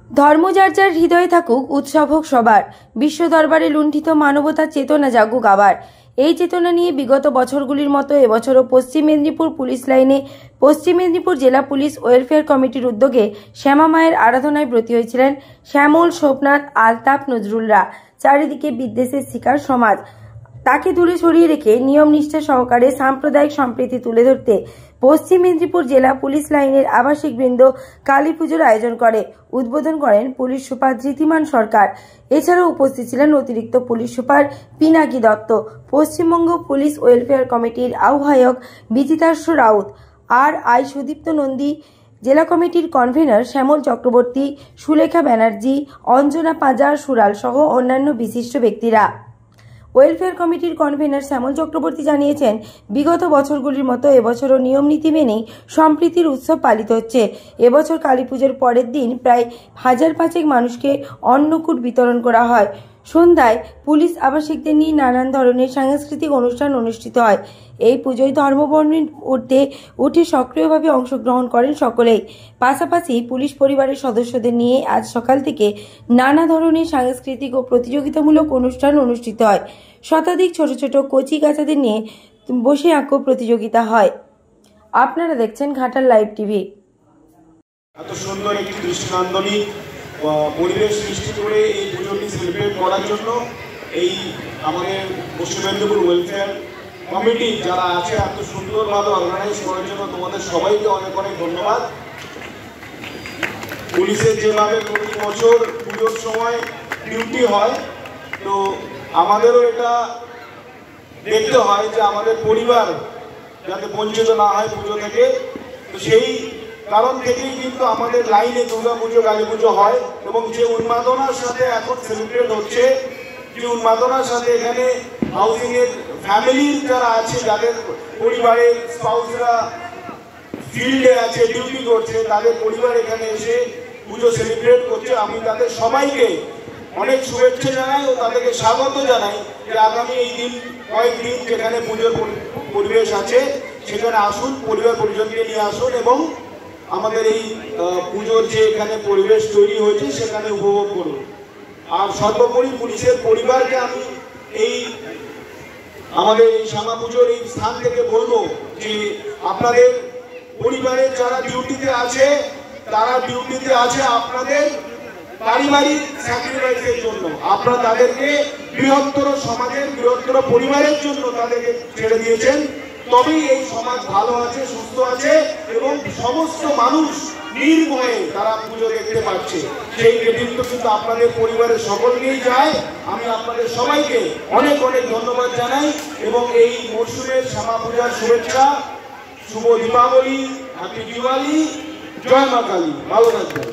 ধর্ম যার যার হৃদয়ে থাকুক, উৎসব হোক সবার। বিশ্ব দরবারে লুণ্ঠিত মানবতার চেতনা জাগুক আবার। এই চেতনা নিয়ে বিগত বছরগুলির মতো এবছরও পশ্চিম মেদিনীপুর পুলিশ লাইনে পশ্চিম মেদিনীপুর জেলা পুলিশ ওয়েলফেয়ার কমিটির উদ্যোগে শ্যামা মায়ের আরাধনায় ব্রতী হয়েছিলেন শ্যামল, সোমনাথ, আলতাফ, নজরুলরা। চারিদিকে বিদ্বেষের শিকার সমাজ, তাকে দূরে সরিয়ে রেখে নিয়ম নিষ্ঠা সহকারে সাম্প্রদায়িক সম্প্রীতি তুলে ধরতে পশ্চিম মেদিনীপুর জেলা পুলিশ লাইনের আবাসিক বৃন্দ কালী পুজোর আয়োজন করে। উদ্বোধন করেন পুলিশ সুপার ধৃতিমান সরকার। এছাড়াও উপস্থিত ছিলেন অতিরিক্ত police super Pinaki Dutta, Paschimbanga police welfare কমিটির আহ্বায়ক বিজিতার্শ রাউত, আর সুদীপ্ত নন্দী, জেলা কমিটির কনভেনর শ্যামল চক্রবর্তী, সুলেখা ব্যানার্জি, অঞ্জনা পাঁজা, সুরাল সহ অন্যান্য বিশিষ্ট ব্যক্তিরা। ওয়েলফেয়ার কমিটির কনভেনর শ্যামল চক্রবর্তী জানিয়েছেন, বিগত বছরগুলির মতো এবছরও নিয়ম নীতি মেনেই সম্প্রীতির উৎসব পালিত হচ্ছে। এবছর কালী পুজোর পরের দিন প্রায় 1000 মানুষকে অন্নকূট বিতরণ করা হয়। সন্ধ্যায় পুলিশ আবাসিকদের নিয়ে নানান ধরনের সাংস্কৃতিক অনুষ্ঠান অনুষ্ঠিত হয়। এই পুজোয় ধর্মবর্ণের ঊর্ধ্বে উঠে সক্রিয়ভাবে অংশগ্রহণ করেন সকলেই। পাশাপাশি পুলিশ পরিবারের সদস্যদের নিয়ে আজ সকাল থেকে নানা ধরনের সাংস্কৃতিক ও প্রতিযোগিতামূলক অনুষ্ঠান অনুষ্ঠিত হয়। শতাধিক ছোট ছোট কচি কাচাদের নিয়ে বসে আঁকো প্রতিযোগিতা হয়। আপনারা দেখছেন ঘাটাল লাইভ টিভি। এত সুন্দর একটি দৃষ্টিনন্দনী পরিবেশ সৃষ্টি করে এই পুজোটি সেলিব্রেট করার জন্য এই আমাদের পশ্চিম মেদিনীপুর ওয়েলফেয়ার কমিটি যারা আছে এত সুন্দরভাবে অর্গানাইজ করার জন্য তোমাদের সবাইকে অনেক অনেক ধন্যবাদ। পুলিশের যেভাবে প্রতি বছর পুজোর সময় ডিউটি হয়, তো আমাদেরও এটা দেখতে হয় যে আমাদের পরিবার যাতে বঞ্চিত না হয় পুজো থেকে। তো সেই কারণ থেকেই কিন্তু আমাদের লাইনে দুর্গা পুজো, কালী পুজো হয় এবং যে উন্মাদনার সাথে এখন সেলিব্রেট হচ্ছে, যে উন্মাদনার সাথে এখানে হাউজিং এর ফ্যামিলির যারা আছে, যাদের পরিবারের স্পাউসরা ফিল্ডে আছে, ডিউটি করছে, তাদের পরিবার এখানে এসে পুজো সেলিব্রেট করছে। আমি তাদের সবাইকে অনেক শুভেচ্ছা জানাই ও তাদেরকে স্বাগত জানাই যে আগামী এই দিন কয়েকদিন যেখানে পুজোর পরিবেশ আছে সেখানে আসুন, পরিবার পরিজনকে নিয়ে আসুন এবং আমাদের এই পুজোর যে এখানে পরিবেশ তৈরি হয়েছে সেখানে উপভোগ করুন। আর সর্বোপরি পুলিশের পরিবারকে আমি এই আমাদের এই শ্যামা পুজোর এই স্থান থেকে বলবো যে আপনাদের পরিবারের যারা ডিউটিতে আছে তারা ডিউটিতে আছে আপনাদের পারিবারিক স্যাক্রিফাইসের জন্য। আপনারা তাদেরকে বৃহত্তর সমাজের, বৃহত্তর পরিবারের জন্য তাদেরকে ছেড়ে দিয়েছেন, তবেই এই সমাজ ভালো আছে, সুস্থ আছে এবং সমস্ত মানুষ নির্ভয়ে তারা পুজো দেখতে পাচ্ছে। সেই কৃতিত্ব কিন্তু আপনাদের পরিবারের সকলকেই যায়। আমি আপনাদের সবাইকে অনেক অনেক ধন্যবাদ জানাই এবং এই মরশুমের শ্যামা পূজার শুভেচ্ছা, শুভ দীপাবলি, হ্যাপি দিওয়ালি, জয় মা কালী, ভালো থাকবেন।